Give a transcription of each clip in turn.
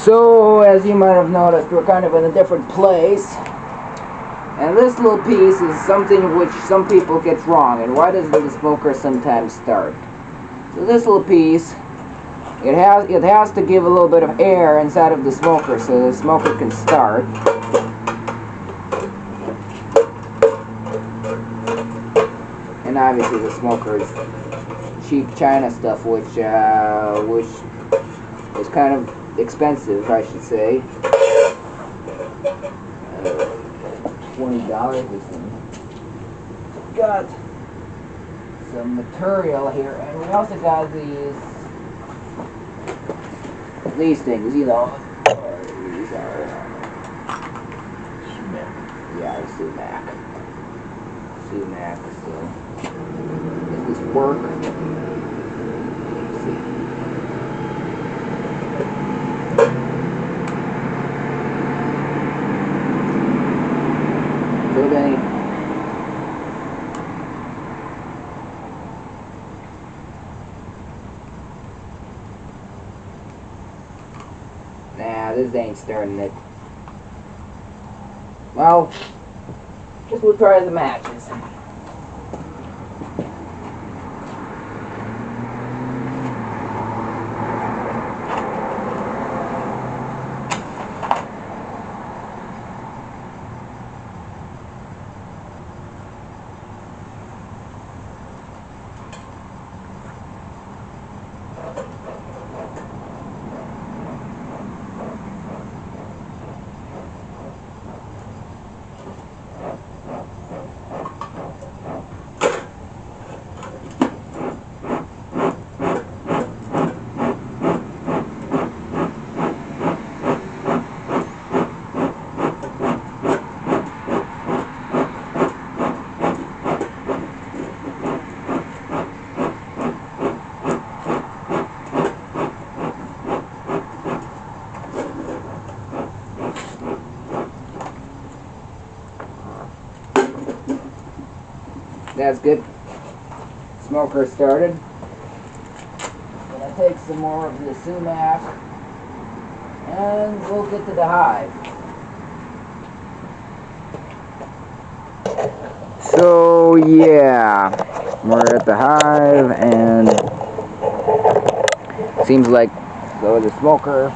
So, as you might have noticed, we're kind of in a different place. And this little piece is something which some people get wrong. And why does the smoker sometimes start? So this little piece, it has to give a little bit of air inside of the smoker so the smoker can start. And obviously the smoker is cheap China stuff, which is kind of expensive, I should say. $20 this thing. Got some material here, and we also got these things, you know. These are sumac. So does this work? Let's see. Nah, this ain't starting it. Well, guess we'll try the matches. That's good. Smoker started. Gonna take some more of the sumac and we'll get to the hive. So yeah, we're at the hive and seems like so the smoker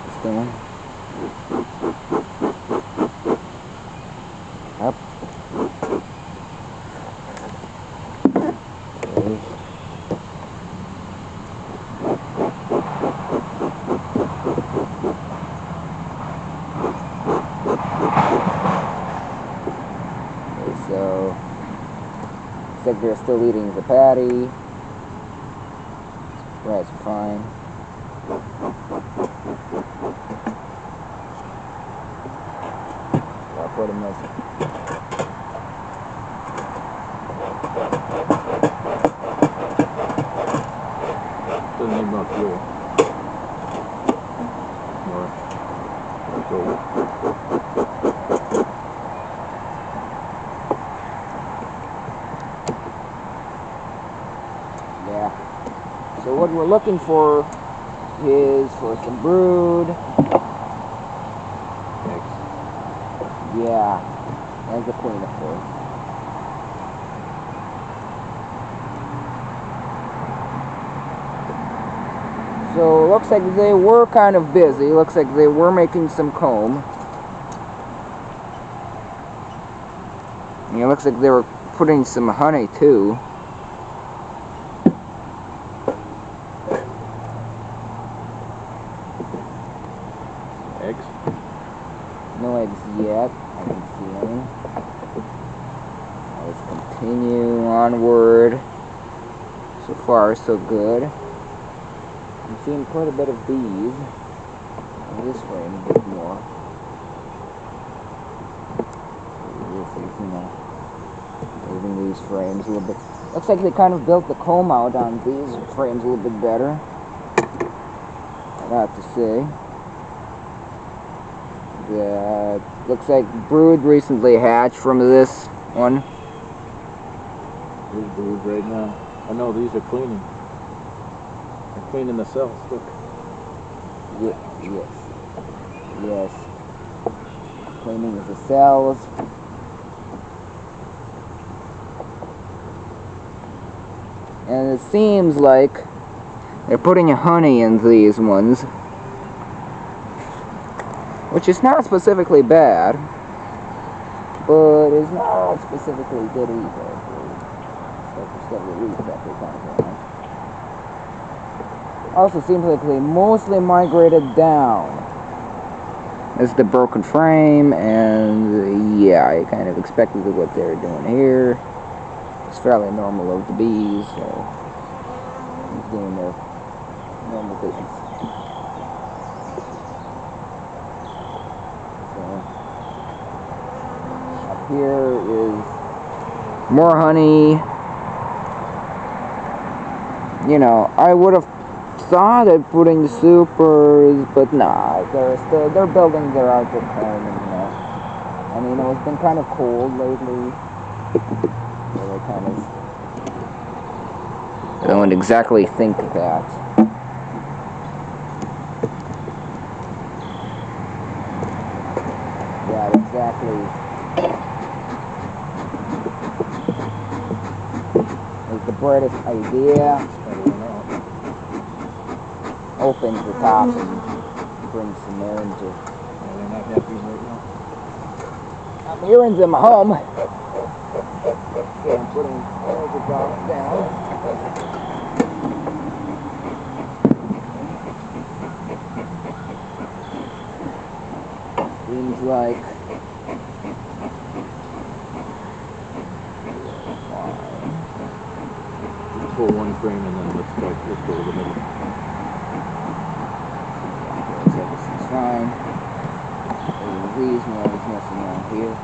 is going up. So, looks like they're still eating the patty. That's fine. I'll put them this. Doesn't need enough fuel. More. Yeah. So what we're looking for is for some brood. Eggs. Yeah. And the queen, of course. So it looks like they were kind of busy. Looks like they were making some comb. And it looks like they were putting some honey too. Eggs? No eggs yet. I can see any. Let's continue onward. So far, so good. I'm seeing quite a bit of bees. This way, a bit more. This is, you know, moving these frames a little bit. Looks like they kind of built the comb out on these frames a little bit better. I'd have to say. Looks like brood recently hatched from this one. There's brood right now. I know these are cleaning. cleaning the cells. Look. Yes. Cleaning the cells. And it seems like they're putting honey in these ones, which is not specifically bad, but is not specifically good either. Also seems like they mostly migrated down. This is the broken frame, and yeah, I kind of expected what they're doing here. It's fairly normal of the bees, so he's doing their normal business. So up here is more honey. You know, I would have thought of putting the supers, but nah, they're building their outdoor home, and I mean, it's been kind of cold lately, so they kind of don't exactly think that. Yeah, exactly. Is the brightest idea. Opens the top and brings some air into. Yeah, they're not happy right now. I'm hearing them hum. Okay, I'm putting the drops down. Seems like Pull one frame and then let's go to the middle. Everything's fine. These ones, nothing wrong here.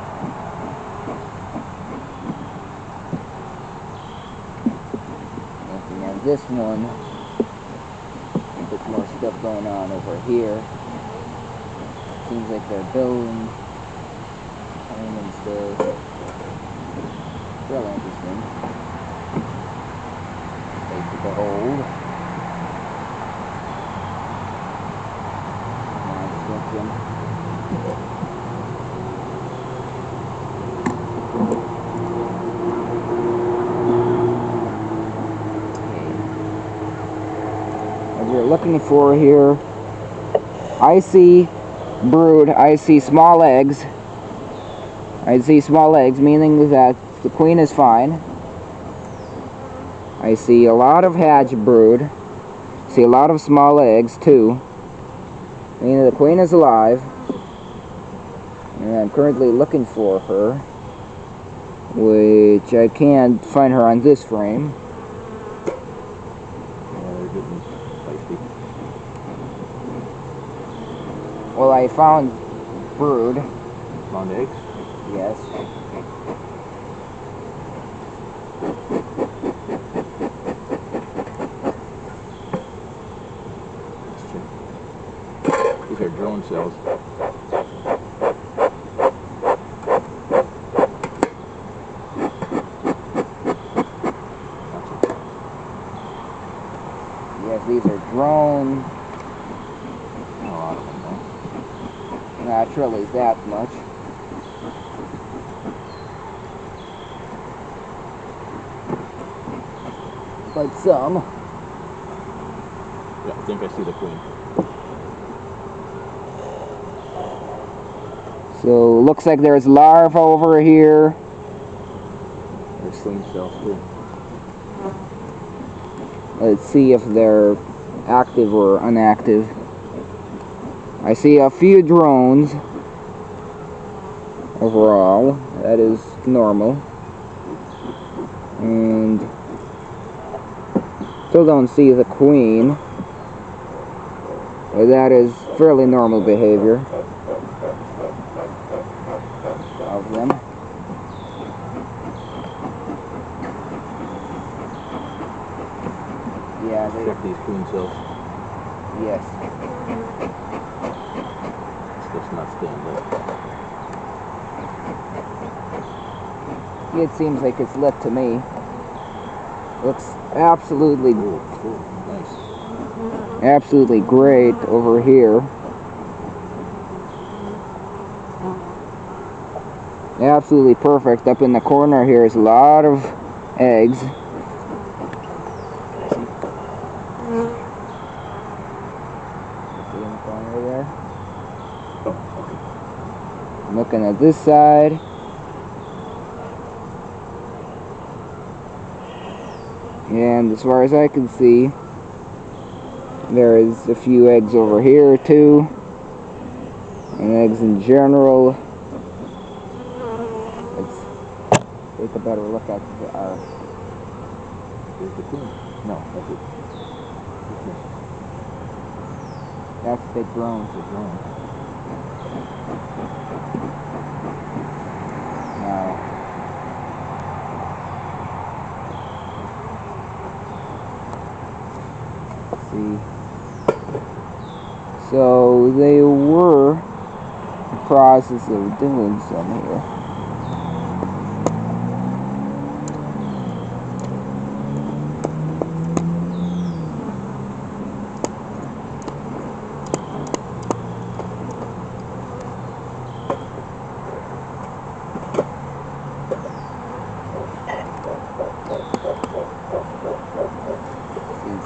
Nothing on this one. A bit more stuff going on over here. Seems like they're building home and stuff. Real interesting. Take the hold. What we're looking for here, I see brood, I see small eggs. I see small eggs, meaning that the queen is fine. I see a lot of hatch brood. See a lot of small eggs too. Meaning the queen is alive. And I'm currently looking for her, which I can't find her on this frame. Yeah, they're getting feisty. Well, I found brood. Found eggs? Yes. These are drone cells. Yes, these are drone. Not a lot of them, though. Not really that much. But some. Yeah, I think I see the queen. So, looks like there's larvae over here. There's queen cells, too. Let's see if they're active or inactive. I see a few drones. Overall, that is normal. And still don't see the queen. But that is fairly normal behavior of them. Yeah, Check these queen cells. yes. Stuff's not staying lit. It seems like it's lit to me. Looks absolutely Cool, nice. absolutely great over here. Absolutely perfect. Up in the corner here is a lot of eggs. See in the corner there? Oh, okay. Looking at this side. And as far as I can see, there is a few eggs over here too. And eggs in general. Let's take a better look at our... Here's the queen. No, that's it. That's the drone. It's a drone. Now, see. So they were in the process of doing some here.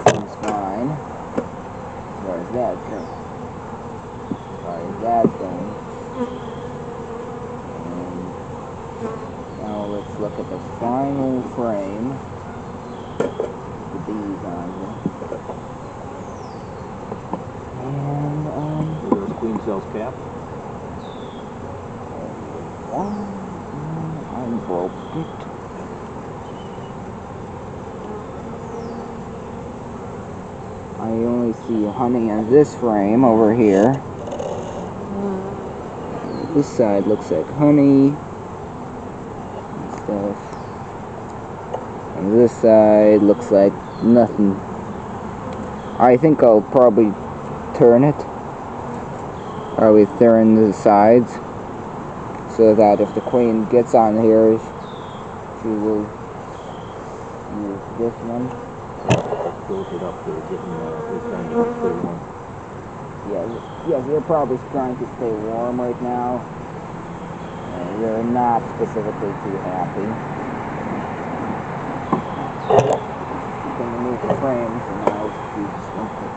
Seems fine. As far as that goes. As far as that's going. Now let's look at the final frame. The bees on here. And There's queen cell's cap. I broke it. I only see honey on this frame over here. This side looks like honey and stuff. And this side looks like nothing. I think I'll probably turn it. Probably turn the sides so that if the queen gets on here, she will use this one. Close it up. They're getting trying to stay warm. Yeah, they're probably trying to stay warm right now. They're not specifically too happy. You can remove the frames, and now you just want to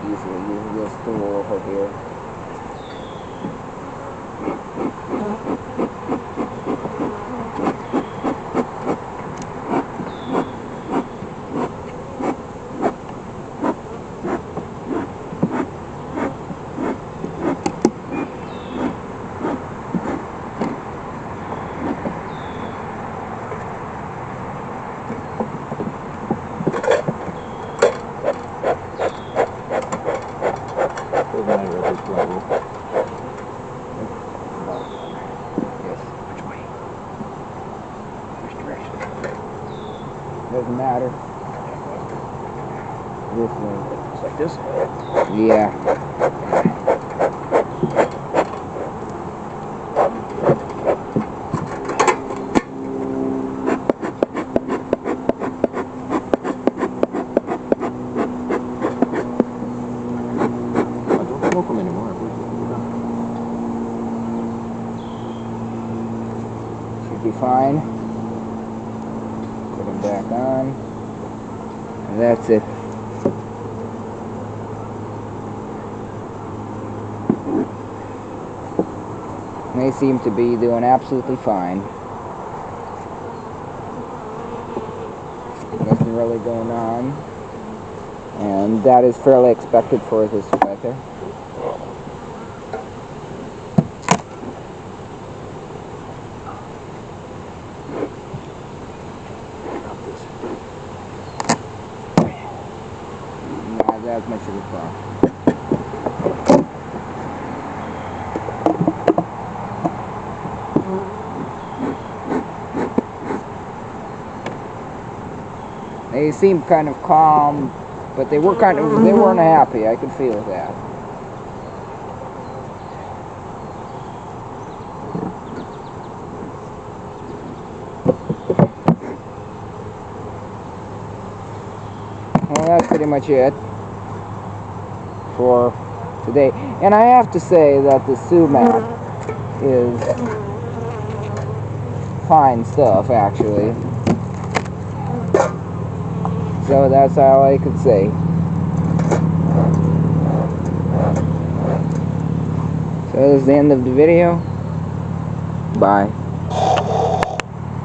easily use this tool over here. Doesn't matter at this level. Yes. Which way? Which direction? Doesn't matter. This way. Just like this? Yeah. Don't smoke them anymore. Should be fine. Put them back on. And that's it. They seem to be doing absolutely fine. Nothing really going on. And that is fairly expected for this weather. Not that much of a problem. They seemed kind of calm, but they weren't happy. I could feel that. Well, that's pretty much it for today. And I have to say that the sumac is fine stuff, actually. So that's all I could say. So this is the end of the video. Bye.